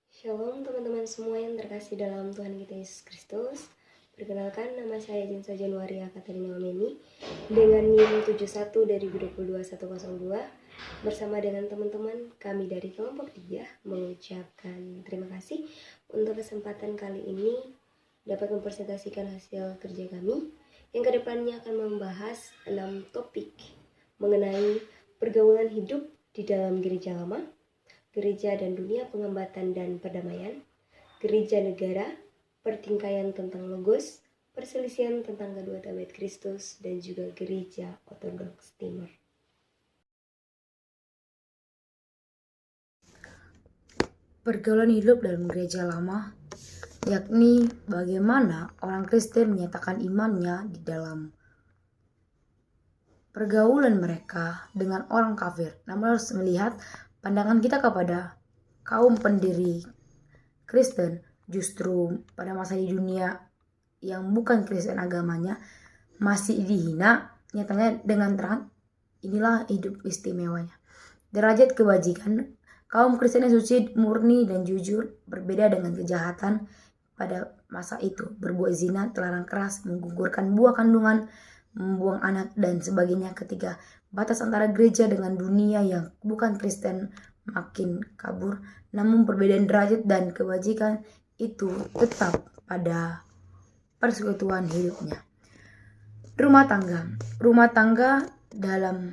Shalom teman-teman semua yang terkasih dalam Tuhan kita Yesus Kristus. Perkenalkan, nama saya Jensa Januaria Katarina Omeni dengan NIM 71 dari 22102. Bersama dengan teman-teman kami dari kelompok 3 mengucapkan terima kasih untuk kesempatan kali ini dapat mempresentasikan hasil kerja kami yang kedepannya akan membahas 6 topik mengenai pergaulan hidup di dalam gereja lama, gereja dan dunia pengambatan dan perdamaian, gereja negara, pertingkaian tentang logos, perselisihan tentang kedua Tabiat Kristus, dan juga gereja Ortodoks Timur. Pergaulan hidup dalam gereja lama, yakni bagaimana orang Kristen menyatakan imannya di dalam pergaulan mereka dengan orang kafir. Namun harus melihat pandangan kita kepada kaum pendiri Kristen justru pada masa di dunia yang bukan Kristen agamanya masih dihina, nyatanya dengan terang inilah hidup istimewanya. Derajat kebajikan kaum Kristen yang suci, murni dan jujur berbeda dengan kejahatan pada masa itu. Berbuat zina, terlarang keras, menggugurkan buah kandungan, membuang anak dan sebagainya. Ketika batas antara gereja dengan dunia yang bukan Kristen makin kabur, namun perbedaan derajat dan kebajikan itu tetap pada persekutuan hidupnya. Rumah tangga dalam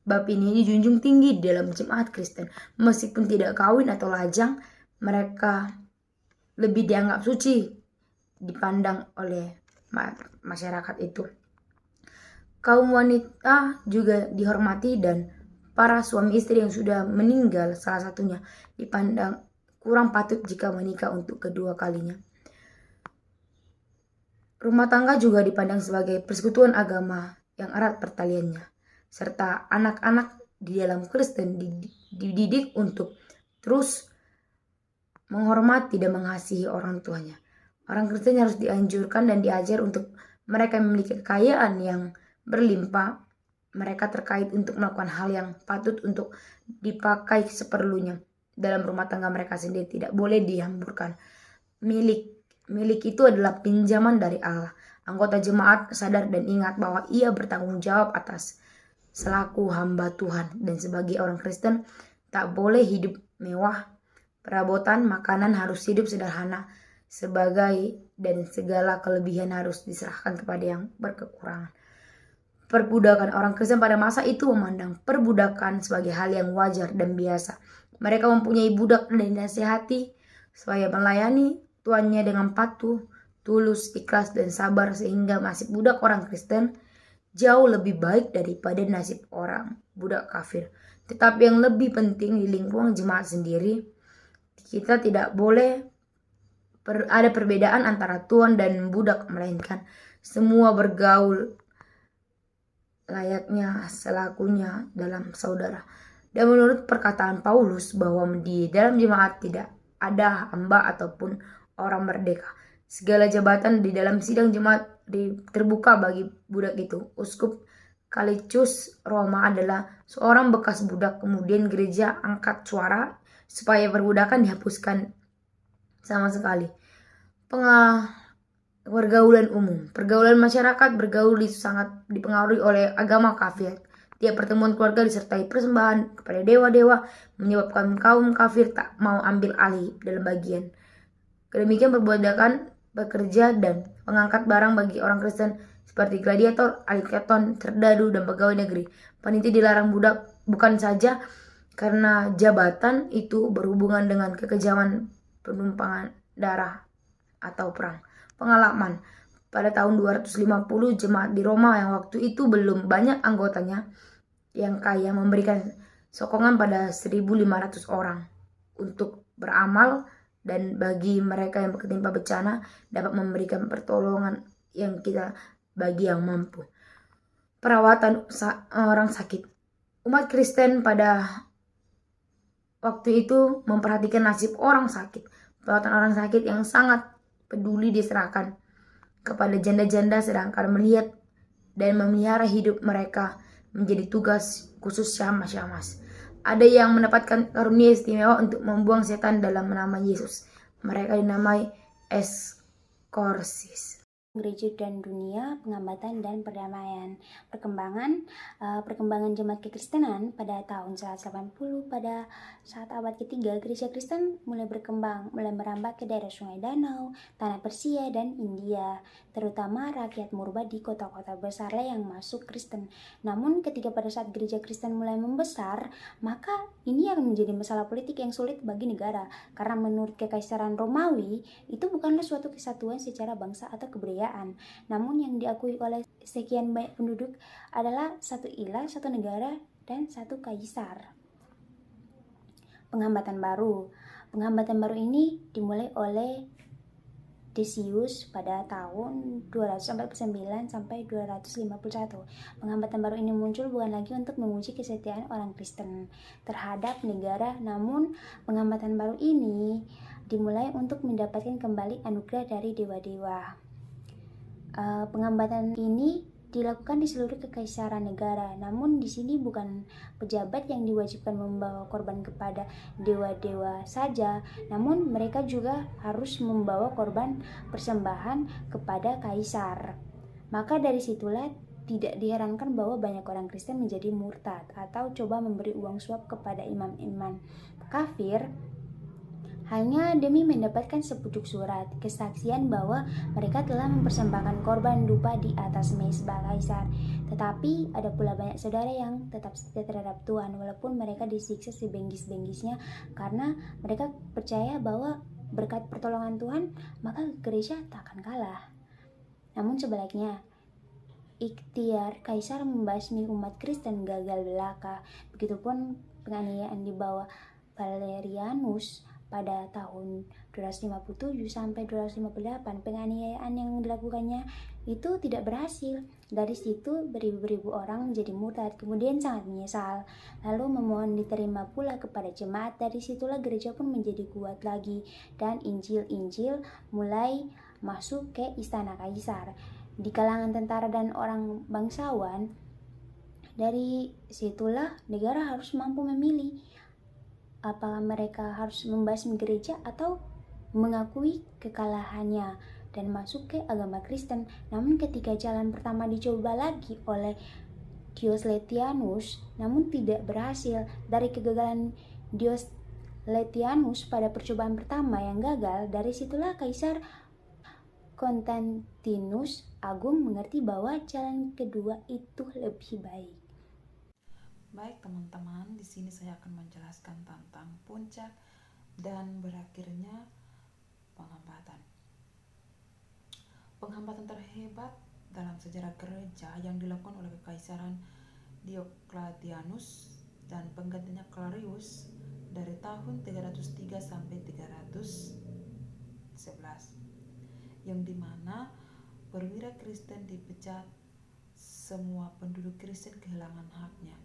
bab ini dijunjung tinggi dalam jemaat Kristen. Meskipun tidak kawin atau lajang, mereka lebih dianggap suci dipandang oleh masyarakat itu. Kaum wanita juga dihormati dan para suami istri yang sudah meninggal salah satunya dipandang kurang patut jika menikah untuk kedua kalinya. Rumah tangga juga dipandang sebagai persekutuan agama yang erat pertaliannya, serta anak-anak di dalam Kristen dididik untuk terus menghormati dan mengasihi orang tuanya. Orang Kristen harus dianjurkan dan diajar untuk mereka yang memiliki kekayaan yang berlimpah, mereka terkait untuk melakukan hal yang patut untuk dipakai seperlunya dalam rumah tangga mereka sendiri. Tidak boleh dihamburkan. Milik itu adalah pinjaman dari Allah. Anggota jemaat sadar dan ingat bahwa ia bertanggung jawab atas selaku hamba Tuhan, dan sebagai orang Kristen tak boleh hidup mewah. Perabotan makanan harus hidup sederhana dan segala kelebihan harus diserahkan kepada yang berkekurangan. Perbudakan orang Kristen pada masa itu memandang perbudakan sebagai hal yang wajar dan biasa. Mereka mempunyai budak dan dinasihati supaya melayani tuannya dengan patuh, tulus, ikhlas, dan sabar, sehingga nasib budak orang Kristen jauh lebih baik daripada nasib orang budak kafir. Tetapi yang lebih penting di lingkungan jemaat sendiri, kita tidak boleh ada perbedaan antara tuan dan budak, melainkan semua bergaul layaknya selakunya dalam saudara. Dan menurut perkataan Paulus bahwa di dalam jemaat tidak ada hamba ataupun orang merdeka. Segala jabatan di dalam sidang jemaat terbuka bagi budak itu. Uskup Kalicius Roma adalah seorang bekas budak. Kemudian gereja angkat suara supaya perbudakan dihapuskan sama sekali. Pergaulan umum. Pergaulan masyarakat bergaul sangat dipengaruhi oleh agama kafir. Tiap pertemuan keluarga disertai persembahan kepada dewa-dewa, menyebabkan kaum kafir tak mau ambil alih dalam bagian. Kedemikian perbudakan bekerja dan pengangkat barang bagi orang Kristen seperti gladiator, aliketon, serdadu, dan pegawai negeri. Panitia dilarang budak bukan saja karena jabatan itu berhubungan dengan kekejaman penumpangan darah atau perang. Pengalaman pada tahun 250 jemaat di Roma yang waktu itu belum banyak anggotanya yang kaya memberikan sokongan pada 1.500 orang untuk beramal, dan bagi mereka yang ketimpa bencana dapat memberikan pertolongan yang kita bagi yang mampu. Perawatan orang sakit. Umat Kristen pada waktu itu memperhatikan nasib orang sakit. Perawatan orang sakit yang sangat peduli diserahkan kepada janda-janda, sedangkan melihat dan memelihara hidup mereka menjadi tugas khusus syamas. ada yang mendapatkan karunia istimewa untuk membuang setan dalam nama Yesus. Mereka dinamai Eskorsis. Gereja dan dunia, penghambatan dan perdamaian. Perkembangan jemaat kekristenan pada tahun 180 pada saat abad ketiga, gereja Kristen mulai berkembang, mulai merambah ke daerah Sungai Danau, tanah Persia dan India, terutama rakyat murba di kota-kota besarlah yang masuk Kristen. Namun ketika pada saat gereja Kristen mulai membesar, maka ini akan menjadi masalah politik yang sulit bagi negara, karena menurut Kekaisaran Romawi itu bukanlah suatu kesatuan secara bangsa atau kebudayaan, namun yang diakui oleh sekian banyak penduduk adalah satu ilah, satu negara, dan satu kaisar. Penghambatan baru ini dimulai oleh Decius pada tahun 249 sampai 251. Penghambatan baru ini muncul bukan lagi untuk menguji kesetiaan orang Kristen terhadap negara, namun penghambatan baru ini dimulai untuk mendapatkan kembali anugerah dari dewa-dewa. Penghambatan ini dilakukan di seluruh kekaisaran negara, namun di sini bukan pejabat yang diwajibkan membawa korban kepada dewa-dewa saja, namun mereka juga harus membawa korban persembahan kepada kaisar. Maka dari situlah tidak diherankan bahwa banyak orang Kristen menjadi murtad atau coba memberi uang suap kepada imam-imam kafir hanya demi mendapatkan sepucuk surat kesaksian bahwa mereka telah mempersembahkan korban dupa di atas mezbah kaisar. Tetapi ada pula banyak saudara yang tetap setia terhadap Tuhan walaupun mereka disiksa sebengis-bengisnya, karena mereka percaya bahwa berkat pertolongan Tuhan maka gereja tak akan kalah. Namun sebaliknya, ikhtiar kaisar membasmi umat Kristen gagal belaka. Begitupun penganiayaan di bawah Valerianus pada tahun 257 sampai 258. Penganiayaan yang dilakukannya itu tidak berhasil. Dari situ beribu-ribu orang menjadi murtad, kemudian sangat menyesal, lalu memohon diterima pula kepada jemaat. Dari situlah gereja pun menjadi kuat lagi dan Injil mulai masuk ke istana kaisar di kalangan tentara dan orang bangsawan. Dari situlah negara harus mampu memilih apakah mereka harus membasmi gereja atau mengakui kekalahannya dan masuk ke agama Kristen. Namun ketika jalan pertama dicoba lagi oleh Diocletianus namun tidak berhasil. Dari kegagalan Diocletianus pada percobaan pertama yang gagal, dari situlah Kaisar Konstantinus Agung mengerti bahwa jalan kedua itu lebih baik. Baik teman-teman, di sini saya akan menjelaskan tentang puncak dan berakhirnya penghambatan. Penghambatan terhebat dalam sejarah gereja yang dilakukan oleh Kekaisaran Diocletianus dan penggantinya Clarius dari tahun 303 sampai 311, yang dimana perwira Kristen dipecat, semua penduduk Kristen kehilangan haknya.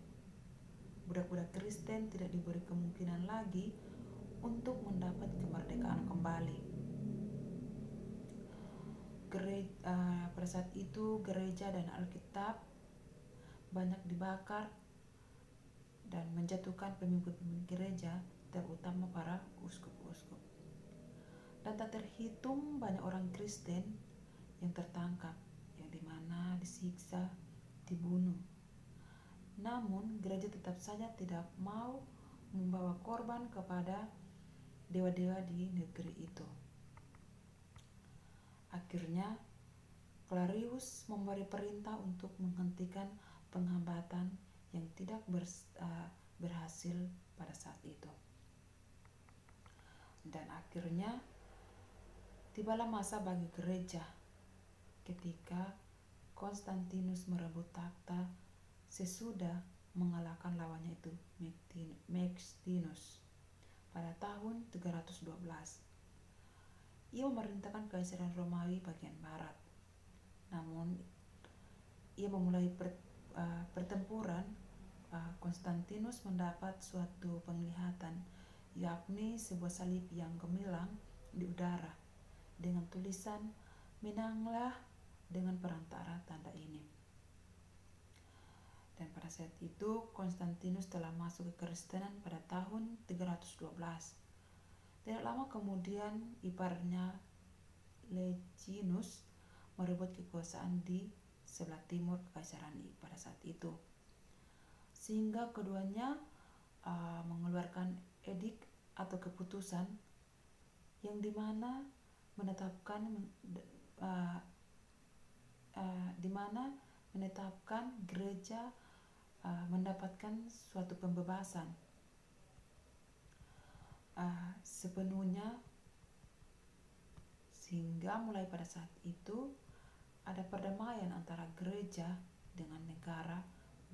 Budak-budak Kristen tidak diberi kemungkinan lagi untuk mendapat kemerdekaan kembali. Pada saat itu gereja dan Alkitab banyak dibakar dan menjatuhkan pemimpin-pemimpin gereja, terutama para uskup-uskup. Dan tak terhitung banyak orang Kristen yang tertangkap, yang dimana disiksa, dibunuh. Namun gereja tetap saja tidak mau membawa korban kepada dewa-dewa di negeri itu. Akhirnya Clarius memberi perintah untuk menghentikan penghambatan yang tidak berhasil pada saat itu. Dan akhirnya tibalah masa bagi gereja ketika Konstantinus merebut takhta sesudah mengalahkan lawannya itu Maximinus pada tahun 312. Ia memerintahkan Kekaisaran Romawi bagian barat. Namun ia memulai pertempuran. Konstantinus mendapat suatu penglihatan, yakni sebuah salib yang gemilang di udara dengan tulisan "Menanglah dengan perantara tanda ini." Dan pada saat itu Konstantinus telah masuk ke Kristenan pada tahun 312. Tidak lama kemudian iparnya Lecinius merebut kekuasaan di sebelah timur kekaisaran pada saat itu, sehingga keduanya mengeluarkan edik atau keputusan yang dimana menetapkan gereja mendapatkan suatu pembebasan sepenuhnya, sehingga mulai pada saat itu ada perdamaian antara gereja dengan negara.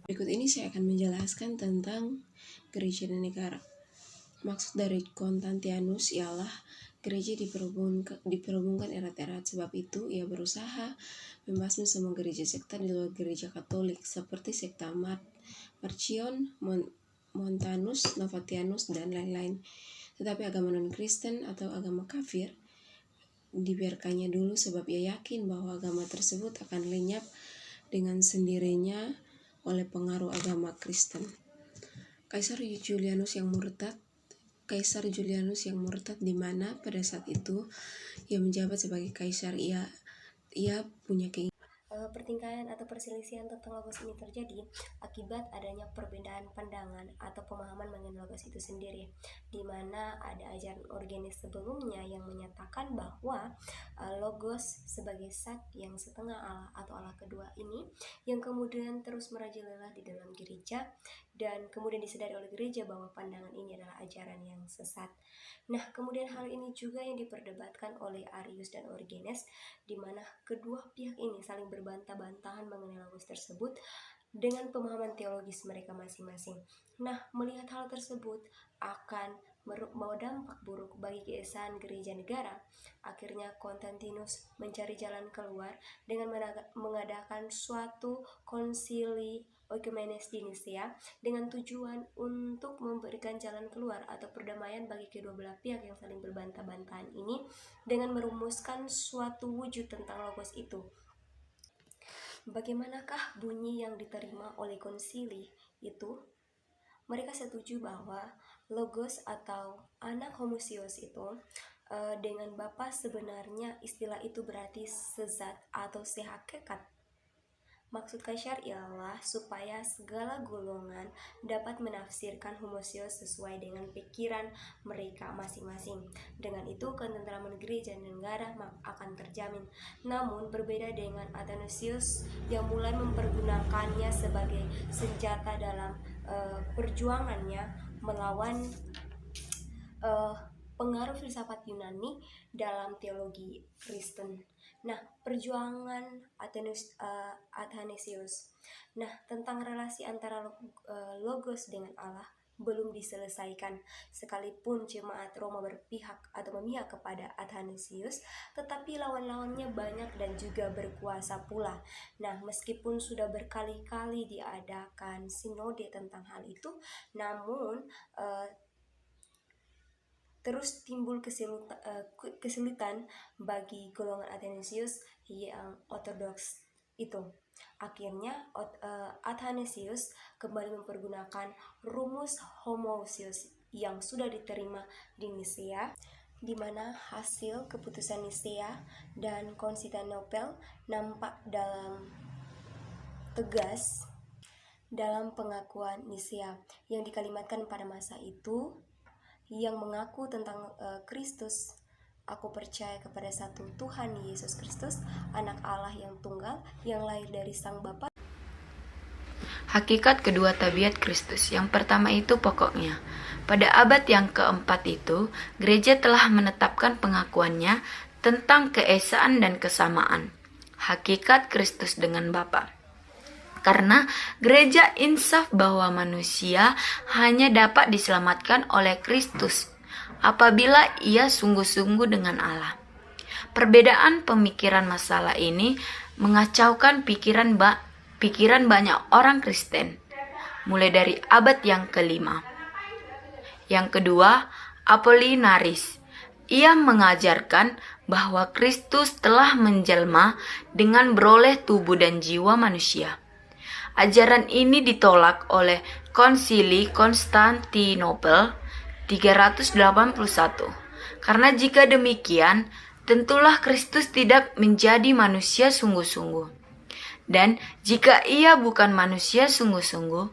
Berikut ini saya akan menjelaskan tentang gereja dan negara. Maksud dari Konstantinus ialah gereja diperhubungkan erat-erat, sebab itu ia berusaha membasmi semua gereja sekta di luar gereja Katolik seperti sekta Marcion, Montanus, Novatianus, dan lain-lain. Tetapi agama non-Kristen atau agama kafir dibiarkannya dulu, sebab ia yakin bahwa agama tersebut akan lenyap dengan sendirinya oleh pengaruh agama Kristen. Kaisar Julianus yang murtad di mana pada saat itu ia menjabat sebagai kaisar, ia punya keinginan. Pertingkaian atau perselisihan tentang logos ini terjadi akibat adanya perbedaan pandangan atau pemahaman mengenai logos itu sendiri, di mana ada ajaran Origenes sebelumnya yang menyatakan bahwa logos sebagai zat yang setengah Allah atau Allah kedua ini yang kemudian terus merajalela di dalam gereja, dan kemudian disadari oleh gereja bahwa pandangan ini adalah ajaran yang sesat. Nah, kemudian hal ini juga yang diperdebatkan oleh Arius dan Origenes, di mana kedua pihak ini saling berbantah-bantahan mengenai logos tersebut dengan pemahaman teologis mereka masing-masing. Nah, melihat hal tersebut akan membawa dampak buruk bagi keesaan gereja negara, akhirnya Konstantinus mencari jalan keluar dengan mengadakan suatu konsili Oikumenes di Nicea dengan tujuan untuk memberikan jalan keluar atau perdamaian bagi kedua belah pihak yang saling berbantah-bantahan ini dengan merumuskan suatu wujud tentang logos itu. Bagaimanakah bunyi yang diterima oleh konsili itu? Mereka setuju bahwa logos atau anak homoousios itu dengan Bapa sebenarnya istilah itu berarti sezat atau sehakikat. Maksud kaisar ialah supaya segala golongan dapat menafsirkan homoousios sesuai dengan pikiran mereka masing-masing. Dengan itu ketentraman gereja dan negara akan terjamin. Namun berbeda dengan Athanasius yang mulai mempergunakannya sebagai senjata dalam perjuangannya melawan pengaruh filsafat Yunani dalam teologi Kristen. Nah, perjuangan Athanasius. Nah, tentang relasi antara logos dengan Allah belum diselesaikan. Sekalipun jemaat Roma berpihak atau memihak kepada Athanasius, tetapi lawan-lawannya banyak dan juga berkuasa pula. Nah, meskipun sudah berkali-kali diadakan sinode tentang hal itu, namun terus timbul kesulitan bagi golongan Athanasius yang ortodoks itu. Akhirnya Athanasius kembali mempergunakan rumus homoousios yang sudah diterima di Nicea, di mana hasil keputusan Nicea dan Konstantinopel nampak dalam tegas dalam pengakuan Nicea yang dikalimatkan pada masa itu, yang mengaku tentang Kristus. Aku percaya kepada satu Tuhan Yesus Kristus, anak Allah yang tunggal, yang lahir dari Sang Bapa. Hakikat kedua tabiat Kristus. Yang pertama itu pokoknya. Pada abad yang keempat itu, gereja telah menetapkan pengakuannya tentang keesaan dan kesamaan hakikat Kristus dengan Bapa. Karena gereja insaf bahwa manusia hanya dapat diselamatkan oleh Kristus apabila ia sungguh-sungguh dengan Allah. Perbedaan pemikiran masalah ini mengacaukan pikiran banyak orang Kristen, mulai dari abad yang kelima. Yang kedua, Apollinaris. Ia mengajarkan bahwa Kristus telah menjelma dengan beroleh tubuh dan jiwa manusia. Ajaran ini ditolak oleh Konsili Konstantinopel 381. Karena jika demikian, tentulah Kristus tidak menjadi manusia sungguh-sungguh. Dan jika ia bukan manusia sungguh-sungguh,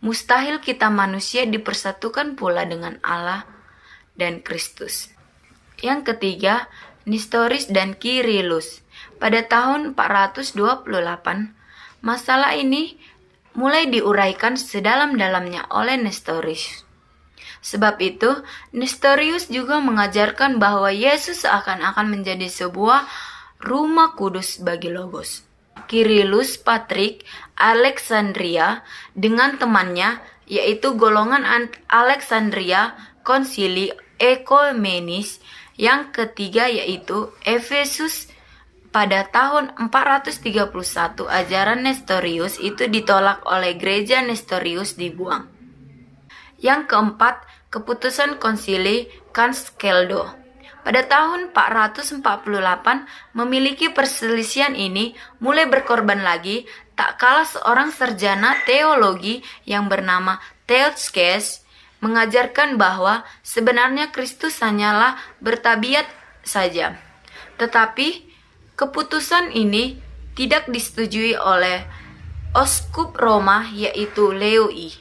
mustahil kita manusia dipersatukan pula dengan Allah dan Kristus. Yang ketiga, Nestoris dan Kirilus. Pada tahun 428, masalah ini mulai diuraikan sedalam-dalamnya oleh Nestorius. Sebab itu, Nestorius juga mengajarkan bahwa Yesus akan menjadi sebuah rumah kudus bagi Logos. Kirilus Patrik Alexandria dengan temannya, yaitu golongan Alexandria Konsili Ekumenis yang ketiga, yaitu Efesus. Pada tahun 431, ajaran Nestorius itu ditolak oleh gereja Nestorius dibuang. Yang keempat, keputusan Konsili Kanskeldo. Pada tahun 448, memiliki perselisihan ini mulai berkorban lagi, tak kalah seorang sarjana teologi yang bernama Theodskes mengajarkan bahwa sebenarnya Kristus hanyalah bertabiat saja. Tetapi keputusan ini tidak disetujui oleh Oskup Roma, yaitu Leo I.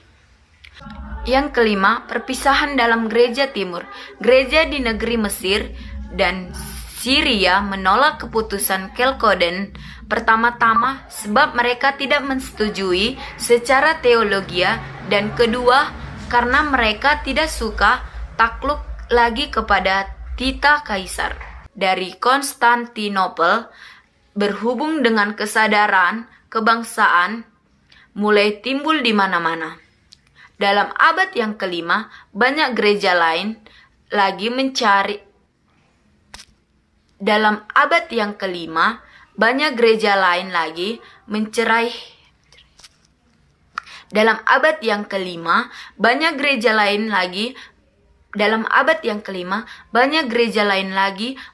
Yang kelima, perpisahan dalam gereja timur. Gereja di negeri Mesir dan Syria menolak keputusan Chalcedon pertama-tama sebab mereka tidak menyetujui secara teologia, dan kedua karena mereka tidak suka takluk lagi kepada titah kaisar. Dari Konstantinopel, berhubung dengan kesadaran kebangsaan mulai timbul di mana-mana. Dalam abad yang kelima, banyak gereja lain lagi mencari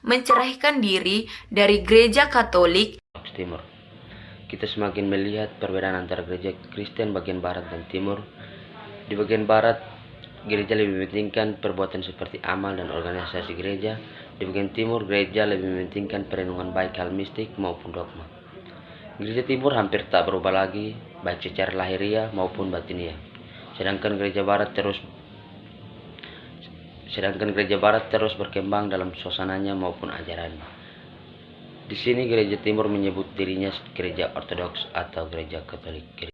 menceraikan diri dari gereja Katolik Timur. Kita semakin melihat perbedaan antara gereja Kristen bagian barat dan timur. Di bagian barat, gereja lebih mementingkan perbuatan seperti amal dan organisasi gereja. Di bagian timur, gereja lebih mementingkan perenungan baik hal mistik maupun dogma. Gereja timur hampir tak berubah lagi, baik secara lahiriah maupun batiniah. Sedangkan gereja barat terus berkembang dalam suasananya maupun ajarannya. Di sini gereja timur menyebut dirinya gereja ortodoks atau gereja Katolik.